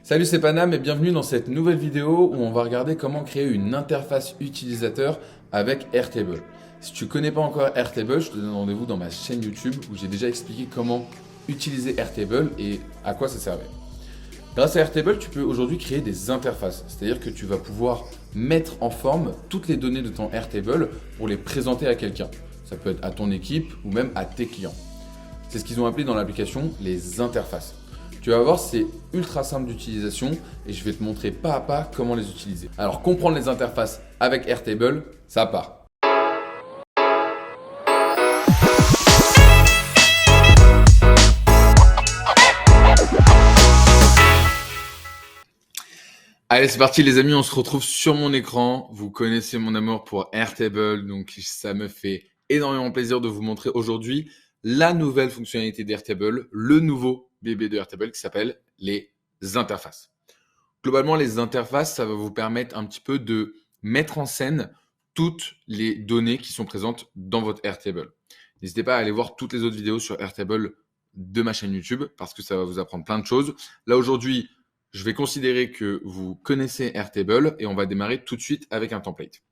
Salut, c'est Panam et bienvenue dans cette nouvelle vidéo où on va regarder comment créer une interface utilisateur avec Airtable. Si tu ne connais pas encore Airtable, je te donne rendez-vous dans ma chaîne YouTube où j'ai déjà expliqué comment utiliser Airtable et à quoi ça servait. Grâce à Airtable, tu peux aujourd'hui créer des interfaces, c'est-à-dire que tu vas pouvoir mettre en forme toutes les données de ton Airtable pour les présenter à quelqu'un. Ça peut être à ton équipe ou même à tes clients. C'est ce qu'ils ont appelé dans l'application les interfaces. Tu vas voir, c'est ultra simple d'utilisation et je vais te montrer pas à pas comment les utiliser. Alors, comprendre les interfaces avec Airtable, ça part. Allez, c'est parti les amis, on se retrouve sur mon écran. Vous connaissez mon amour pour Airtable, donc ça me fait énormément plaisir de vous montrer aujourd'hui la nouvelle fonctionnalité d'Airtable, le nouveau bébé de Airtable qui s'appelle les interfaces. Globalement, les interfaces, ça va vous permettre un petit peu de mettre en scène toutes les données qui sont présentes dans votre Airtable. N'hésitez pas à aller voir toutes les autres vidéos sur Airtable de ma chaîne YouTube parce que ça va vous apprendre plein de choses. Là, aujourd'hui, je vais considérer que vous connaissez Airtable et on va démarrer tout de suite avec un template.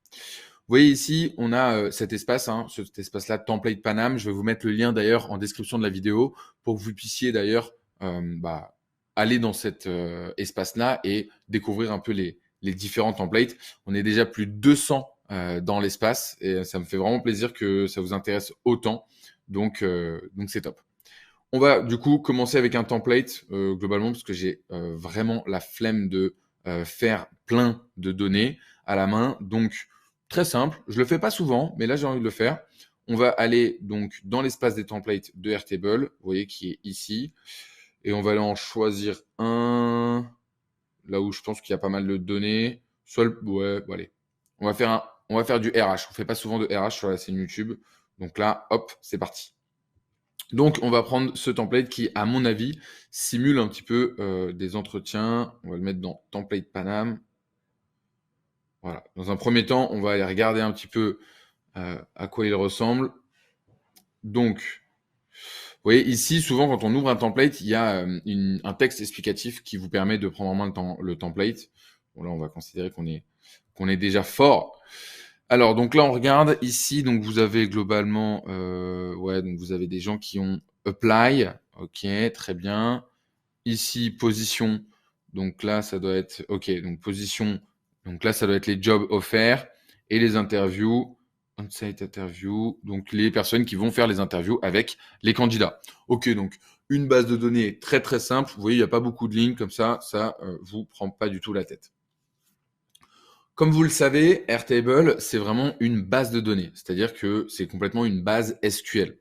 Vous voyez ici, on a cet espace, cet espace-là, template Panam. Je vais vous mettre le lien d'ailleurs en description de la vidéo pour que vous puissiez d'ailleurs aller dans cet espace-là et découvrir un peu les différents templates. On est déjà plus de 200 dans l'espace et ça me fait vraiment plaisir que ça vous intéresse autant. Donc c'est top. On va du coup commencer avec un template globalement parce que j'ai vraiment la flemme de faire plein de données à la main. Donc très simple, je le fais pas souvent, mais là j'ai envie de le faire. On va aller donc dans l'espace des templates de Airtable, vous voyez qui est ici, et on va aller en choisir un là où je pense qu'il y a pas mal de données. Ouais, bon, allez, on va faire du RH. On fait pas souvent de RH sur la chaîne YouTube, donc là, hop, c'est parti. Donc, on va prendre ce template qui, à mon avis, simule un petit peu des entretiens. On va le mettre dans template Panam. Voilà. Dans un premier temps, on va aller regarder un petit peu à quoi il ressemble. Donc, vous voyez ici, souvent quand on ouvre un template, il y a un texte explicatif qui vous permet de prendre en main le template. Bon, là, on va considérer qu'on est déjà fort. Alors, donc là, on regarde ici. Donc, vous avez globalement, donc vous avez des gens qui ont apply. Ok, très bien. Ici, position. Donc là, ça doit être, ok, donc position. Donc là, ça doit être les jobs offerts et les interviews. On-site interview. Donc les personnes qui vont faire les interviews avec les candidats. Ok, donc une base de données très très simple. Vous voyez, il n'y a pas beaucoup de lignes comme ça. Ça vous prend pas du tout la tête. Comme vous le savez, Airtable, c'est vraiment une base de données. C'est-à-dire que c'est complètement une base SQL.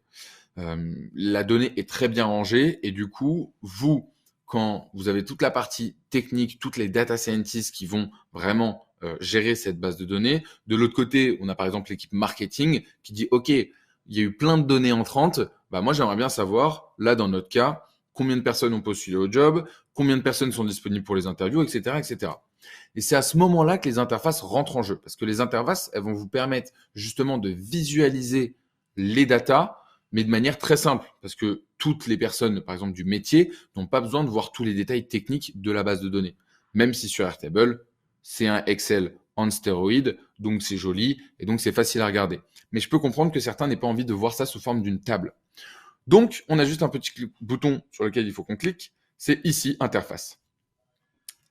La donnée est très bien rangée et du coup, vous, quand vous avez toute la partie technique, toutes les data scientists qui vont vraiment gérer cette base de données, de l'autre côté, on a par exemple l'équipe marketing qui dit, OK, il y a eu plein de données entrantes, bah moi j'aimerais bien savoir, là dans notre cas, combien de personnes ont postulé au job, combien de personnes sont disponibles pour les interviews, etc., etc. Et c'est à ce moment-là que les interfaces rentrent en jeu, parce que les interfaces, elles vont vous permettre justement de visualiser les datas, mais de manière très simple, parce que toutes les personnes, par exemple du métier, n'ont pas besoin de voir tous les détails techniques de la base de données. Même si sur Airtable, c'est un Excel en stéroïde, donc c'est joli, et donc c'est facile à regarder. Mais je peux comprendre que certains n'aient pas envie de voir ça sous forme d'une table. Donc, on a juste un petit bouton sur lequel il faut qu'on clique, c'est ici, interface.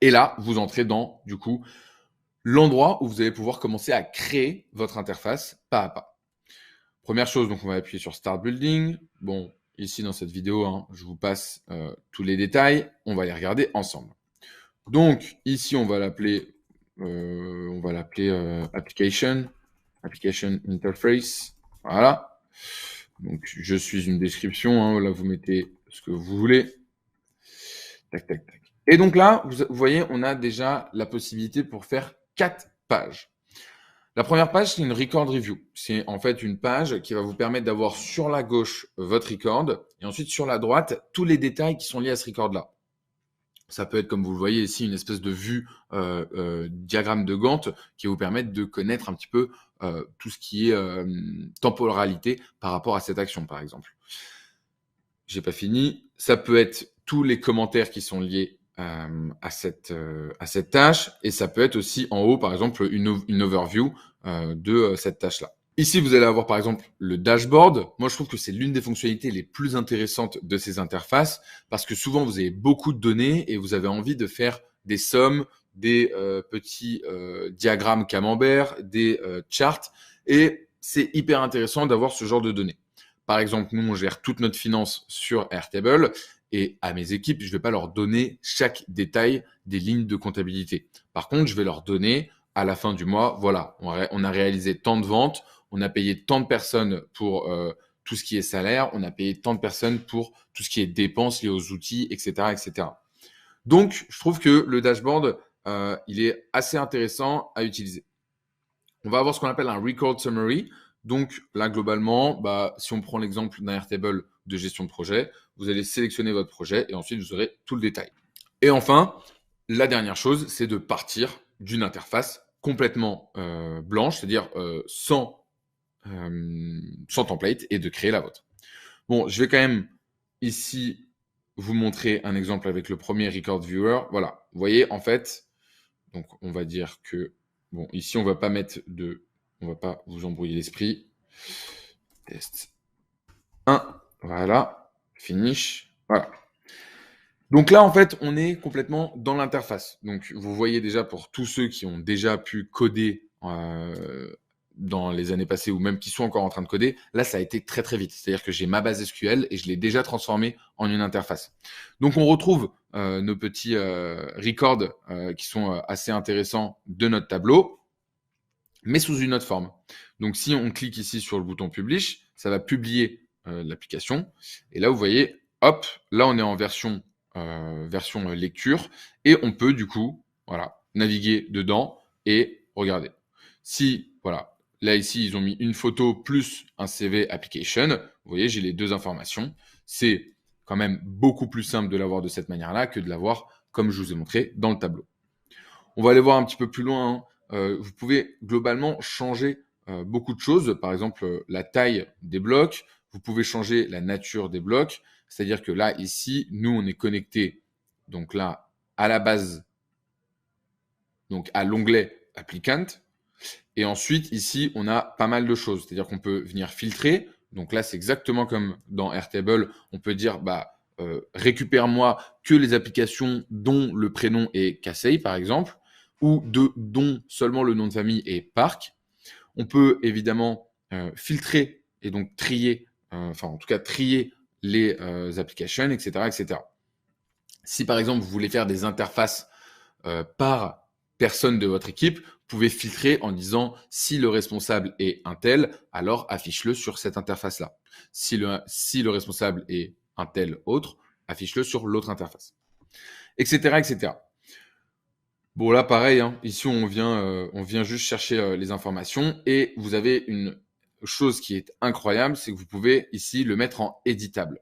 Et là, vous entrez dans, du coup, l'endroit où vous allez pouvoir commencer à créer votre interface pas à pas. Première chose, donc on va appuyer sur Start Building. Bon, ici dans cette vidéo, je vous passe tous les détails. On va les regarder ensemble. Donc ici, on va l'appeler Application Interface. Voilà. Donc je suis une description. Là, vous mettez ce que vous voulez. Tac, tac, tac. Et donc là, vous voyez, on a déjà la possibilité pour faire 4 pages. La première page, c'est une record review. C'est en fait une page qui va vous permettre d'avoir sur la gauche votre record et ensuite sur la droite tous les détails qui sont liés à ce record-là. Ça peut être, comme vous le voyez ici, une espèce de vue diagramme de Gantt qui va vous permettre de connaître un petit peu tout ce qui est temporalité par rapport à cette action, par exemple. J'ai pas fini. Ça peut être tous les commentaires qui sont liés à cette tâche. Et ça peut être aussi en haut, par exemple, une overview de cette tâche-là. Ici, vous allez avoir par exemple le dashboard. Moi, je trouve que c'est l'une des fonctionnalités les plus intéressantes de ces interfaces parce que souvent, vous avez beaucoup de données et vous avez envie de faire des sommes, des petits diagrammes camembert, des charts. Et c'est hyper intéressant d'avoir ce genre de données. Par exemple, nous, on gère toute notre finance sur Airtable et à mes équipes, je ne vais pas leur donner chaque détail des lignes de comptabilité. Par contre, je vais leur donner à la fin du mois, voilà, on a réalisé tant de ventes, on a payé tant de personnes pour tout ce qui est salaire, on a payé tant de personnes pour tout ce qui est dépenses liées aux outils, etc., etc. Donc, je trouve que le dashboard, il est assez intéressant à utiliser. On va avoir ce qu'on appelle un record summary. Donc là, globalement, si on prend l'exemple d'un Airtable de gestion de projet, vous allez sélectionner votre projet et ensuite vous aurez tout le détail. Et enfin, la dernière chose, c'est de partir d'une interface complètement blanche, c'est-à-dire sans template et de créer la vôtre. Bon, je vais quand même ici vous montrer un exemple avec le premier Record Viewer. Voilà, vous voyez, en fait, donc on va dire que, bon, ici, on va pas vous embrouiller l'esprit. Test 1, voilà, finish, voilà. Donc là, en fait, on est complètement dans l'interface. Donc, vous voyez déjà pour tous ceux qui ont déjà pu coder dans les années passées ou même qui sont encore en train de coder, là, ça a été très très vite. C'est-à-dire que j'ai ma base SQL et je l'ai déjà transformée en une interface. Donc, on retrouve nos petits records qui sont assez intéressants de notre tableau, mais sous une autre forme. Donc, si on clique ici sur le bouton Publish, ça va publier l'application. Et là, vous voyez, hop, là, on est en version lecture et on peut du coup, voilà, naviguer dedans et regarder. Si, voilà, là ici, ils ont mis une photo plus un CV application. Vous voyez, j'ai les deux informations. C'est quand même beaucoup plus simple de l'avoir de cette manière-là que de l'avoir comme je vous ai montré dans le tableau. On va aller voir un petit peu plus loin. Vous pouvez globalement changer beaucoup de choses. Par exemple, la taille des blocs. Vous pouvez changer la nature des blocs. C'est-à-dire que là, ici, nous, on est connecté donc là à la base, donc à l'onglet applicant. Et ensuite, ici, on a pas mal de choses. C'est-à-dire qu'on peut venir filtrer. Donc là, c'est exactement comme dans Airtable. On peut dire, récupère-moi que les applications dont le prénom est Casey, par exemple, ou dont seulement le nom de famille est Park. On peut évidemment filtrer et donc trier, en tout cas trier les applications, etc., etc. Si par exemple vous voulez faire des interfaces par personne de votre équipe, vous pouvez filtrer en disant si le responsable est un tel, alors affiche-le sur cette interface-là. Si le responsable est un tel autre, affiche-le sur l'autre interface, etc., etc. Bon là pareil, hein, ici on vient juste chercher les informations et vous avez une chose qui est incroyable, c'est que vous pouvez ici le mettre en éditable.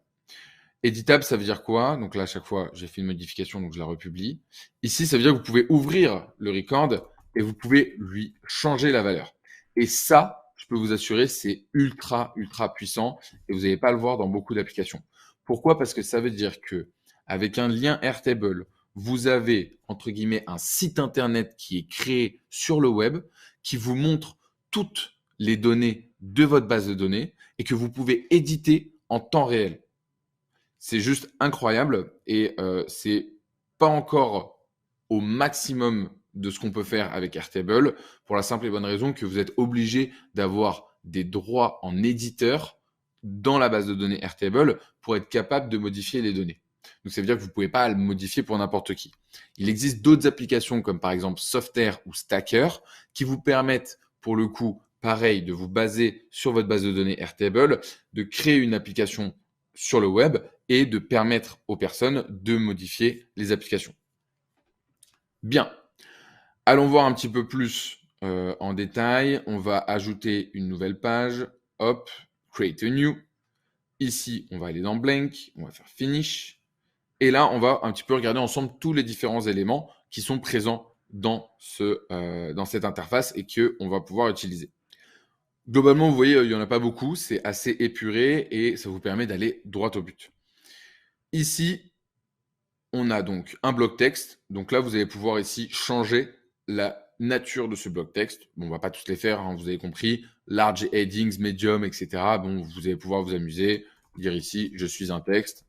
Éditable, ça veut dire quoi? Donc là, à chaque fois, j'ai fait une modification, donc je la republie. Ici, ça veut dire que vous pouvez ouvrir le record et vous pouvez lui changer la valeur. Et ça, je peux vous assurer, c'est ultra, ultra puissant et vous n'allez pas le voir dans beaucoup d'applications. Pourquoi? Parce que ça veut dire que avec un lien Airtable, vous avez, entre guillemets, un site internet qui est créé sur le web qui vous montre toutes les données de votre base de données et que vous pouvez éditer en temps réel. C'est juste incroyable et c'est pas encore au maximum de ce qu'on peut faire avec Airtable pour la simple et bonne raison que vous êtes obligé d'avoir des droits en éditeur dans la base de données Airtable pour être capable de modifier les données. Donc ça veut dire que vous ne pouvez pas le modifier pour n'importe qui. Il existe d'autres applications comme par exemple Softair ou Stacker qui vous permettent pour le coup, pareil, de vous baser sur votre base de données Airtable, de créer une application sur le web et de permettre aux personnes de modifier les applications. Bien, allons voir un petit peu plus en détail. On va ajouter une nouvelle page. Hop, create a new. Ici, on va aller dans blank, on va faire finish. Et là, on va un petit peu regarder ensemble tous les différents éléments qui sont présents dans cette interface et qu'on va pouvoir utiliser. Globalement, vous voyez, il n'y en a pas beaucoup, c'est assez épuré et ça vous permet d'aller droit au but. Ici, on a donc un bloc texte. Donc là, vous allez pouvoir ici changer la nature de ce bloc texte. Bon, on va pas tous les faire, hein, vous avez compris. Large headings, medium, etc. Bon, vous allez pouvoir vous amuser, dire ici, je suis un texte,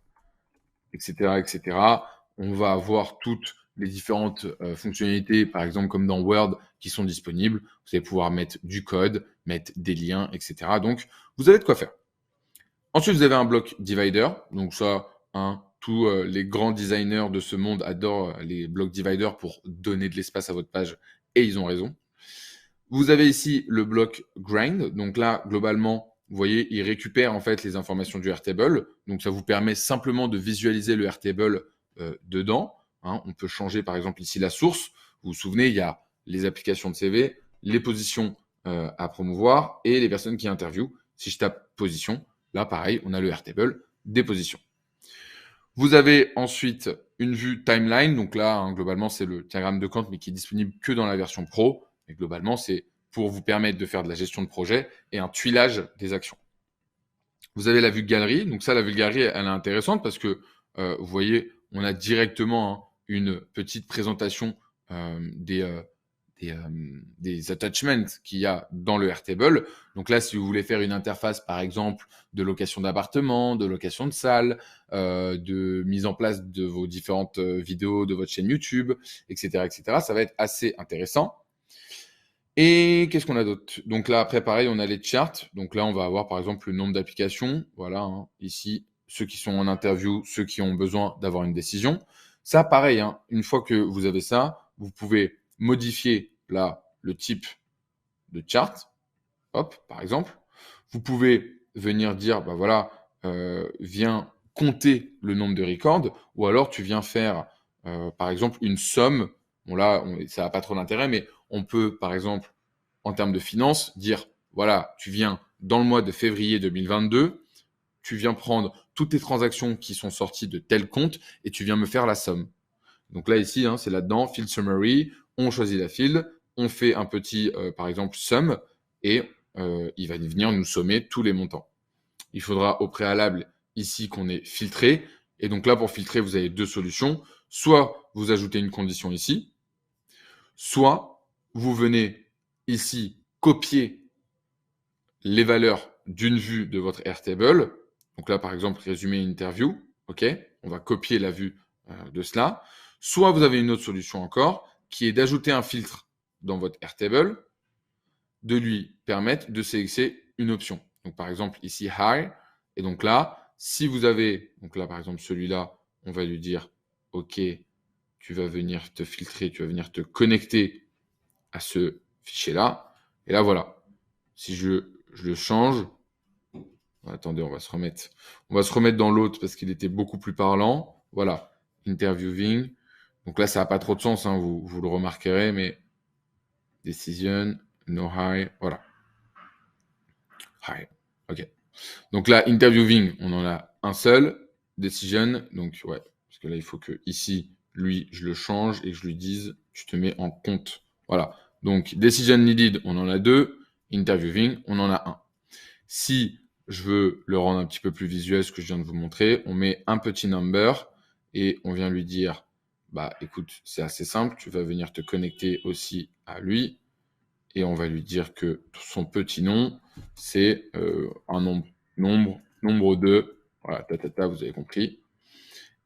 etc., etc. On va avoir toutes les différentes fonctionnalités, par exemple comme dans Word, qui sont disponibles. Vous allez pouvoir mettre du code, mettre des liens, etc. Donc, vous avez de quoi faire. Ensuite, vous avez un bloc divider. Donc ça, hein, tous les grands designers de ce monde adorent les blocs divider pour donner de l'espace à votre page, et ils ont raison. Vous avez ici le bloc grind. Donc là, globalement, vous voyez, il récupère en fait les informations du Airtable. Donc ça vous permet simplement de visualiser le Airtable dedans. Hein. On peut changer par exemple ici la source. Vous vous souvenez, il y a les applications de CV, les positions à promouvoir et les personnes qui interviewent. Si je tape position, là pareil, on a le Airtable des positions. Vous avez ensuite une vue timeline. Donc là, hein, globalement, c'est le diagramme de Gantt, mais qui est disponible que dans la version pro. Et globalement, c'est pour vous permettre de faire de la gestion de projet et un tuilage des actions. Vous avez la vue galerie. Donc ça, la vue galerie, elle est intéressante parce que vous voyez, on a directement hein, une petite présentation des attachments qu'il y a dans le Airtable. Donc là, si vous voulez faire une interface, par exemple, de location d'appartements, de location de salles, de mise en place de vos différentes vidéos de votre chaîne YouTube, etc., etc., ça va être assez intéressant. Et qu'est-ce qu'on a d'autre? Donc là, après, pareil, on a les charts. Donc là, on va avoir, par exemple, le nombre d'applications. Voilà, hein, ici, ceux qui sont en interview, ceux qui ont besoin d'avoir une décision. Ça, pareil, hein, une fois que vous avez ça, vous pouvez modifier là le type de chart. Hop, par exemple. Vous pouvez venir dire, bah voilà, viens compter le nombre de records, ou alors tu viens faire, par exemple, une somme. Bon là, ça n'a pas trop d'intérêt, mais on peut, par exemple, en termes de finances, dire, voilà, tu viens dans le mois de février 2022, tu viens prendre toutes tes transactions qui sont sorties de tel compte et tu viens me faire la somme. Donc là, ici, hein, c'est là-dedans, field summary, on choisit la field, on fait un petit, par exemple, sum, et il va venir nous sommer tous les montants. Il faudra au préalable ici qu'on ait filtré. Et donc là, pour filtrer, vous avez deux solutions. Soit vous ajoutez une condition ici, soit vous venez ici copier les valeurs d'une vue de votre Airtable. Donc là, par exemple, résumé interview. OK, on va copier la vue de cela. Soit vous avez une autre solution encore, qui est d'ajouter un filtre dans votre Airtable, de lui permettre de sélectionner une option. Donc par exemple ici high, et donc là, si vous avez, donc là par exemple celui-là, on va lui dire OK, tu vas venir te filtrer, tu vas venir te connecter à ce fichier-là. Et là voilà, si je le change, attendez, on va se remettre dans l'autre parce qu'il était beaucoup plus parlant. Voilà, interviewing. Donc là, ça n'a pas trop de sens, hein, vous le remarquerez, mais decision, no high, voilà. High, ok. Donc là, interviewing, on en a un seul. Decision, donc ouais, parce que là, il faut que ici, lui, je le change et que je lui dise, tu te mets en compte. Voilà. Donc, decision needed, on en a deux. Interviewing, on en a un. Si je veux le rendre un petit peu plus visuel, ce que je viens de vous montrer, on met un petit number et on vient lui dire, bah écoute, c'est assez simple, tu vas venir te connecter aussi à lui et on va lui dire que son petit nom, c'est un nombre 2, voilà, vous avez compris.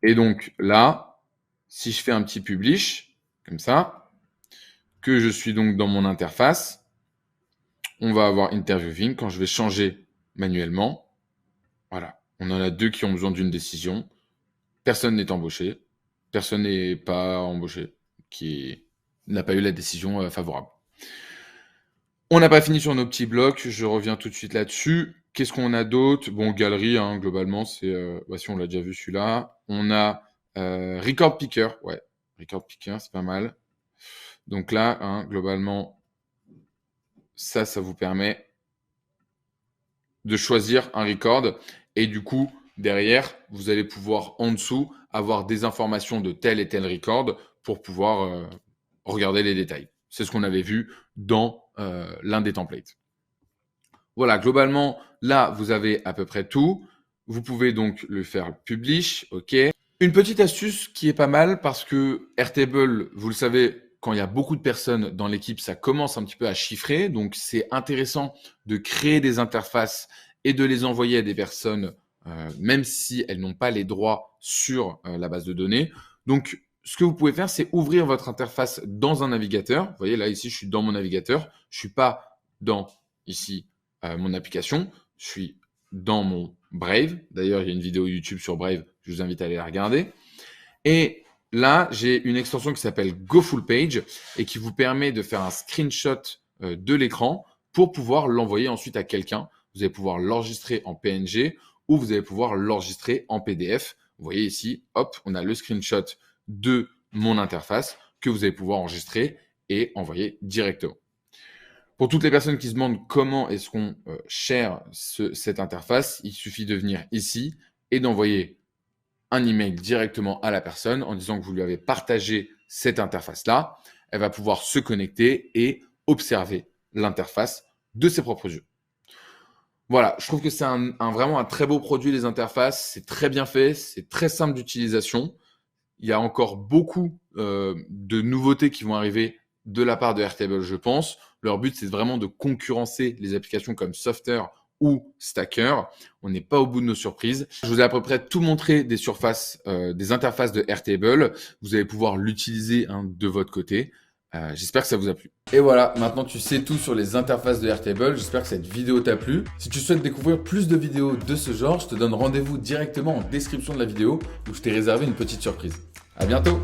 Et donc là, si je fais un petit publish, comme ça, que je suis donc dans mon interface, on va avoir interviewing quand je vais changer manuellement. Voilà, on en a deux qui ont besoin d'une décision. Personne n'est embauché, personne n'est pas embauché, qui n'a pas eu la décision favorable. On n'a pas fini sur nos petits blocs, je reviens tout de suite là-dessus. Qu'est-ce qu'on a d'autre? Bon, galerie, hein, globalement, c'est... si on l'a déjà vu celui-là. On a Record Picker, ouais, Record Picker, c'est pas mal. Donc là, hein, globalement, ça vous permet de choisir un record. Et du coup, derrière, vous allez pouvoir, en dessous, avoir des informations de tel et tel record pour pouvoir regarder les détails. C'est ce qu'on avait vu dans l'un des templates. Voilà, globalement, là, vous avez à peu près tout. Vous pouvez donc le faire publish, OK. Une petite astuce qui est pas mal parce que Airtable, vous le savez, quand il y a beaucoup de personnes dans l'équipe, ça commence un petit peu à chiffrer. Donc, c'est intéressant de créer des interfaces et de les envoyer à des personnes, même si elles n'ont pas les droits sur la base de données. Donc, ce que vous pouvez faire, c'est ouvrir votre interface dans un navigateur. Vous voyez, là, ici, je suis dans mon navigateur. Je suis pas dans, ici, mon application. Je suis dans mon Brave. D'ailleurs, il y a une vidéo YouTube sur Brave. Je vous invite à aller la regarder. Et là, j'ai une extension qui s'appelle GoFullPage et qui vous permet de faire un screenshot de l'écran pour pouvoir l'envoyer ensuite à quelqu'un. Vous allez pouvoir l'enregistrer en PNG ou vous allez pouvoir l'enregistrer en PDF. Vous voyez ici, hop, on a le screenshot de mon interface que vous allez pouvoir enregistrer et envoyer directement. Pour toutes les personnes qui se demandent comment est-ce qu'on share cette interface, il suffit de venir ici et d'envoyer un email directement à la personne en disant que vous lui avez partagé cette interface-là. Elle va pouvoir se connecter et observer l'interface de ses propres yeux. Voilà, je trouve que c'est vraiment un très beau produit, les interfaces. C'est très bien fait, c'est très simple d'utilisation. Il y a encore beaucoup de nouveautés qui vont arriver de la part de Airtable, je pense. Leur but, c'est vraiment de concurrencer les applications comme Softer ou Stacker. On n'est pas au bout de nos surprises. Je vous ai à peu près tout montré des surfaces, des interfaces de Airtable. Vous allez pouvoir l'utiliser de votre côté. J'espère que ça vous a plu. Et voilà, maintenant tu sais tout sur les interfaces de Airtable. J'espère que cette vidéo t'a plu. Si tu souhaites découvrir plus de vidéos de ce genre, je te donne rendez-vous directement en description de la vidéo où je t'ai réservé une petite surprise. À bientôt!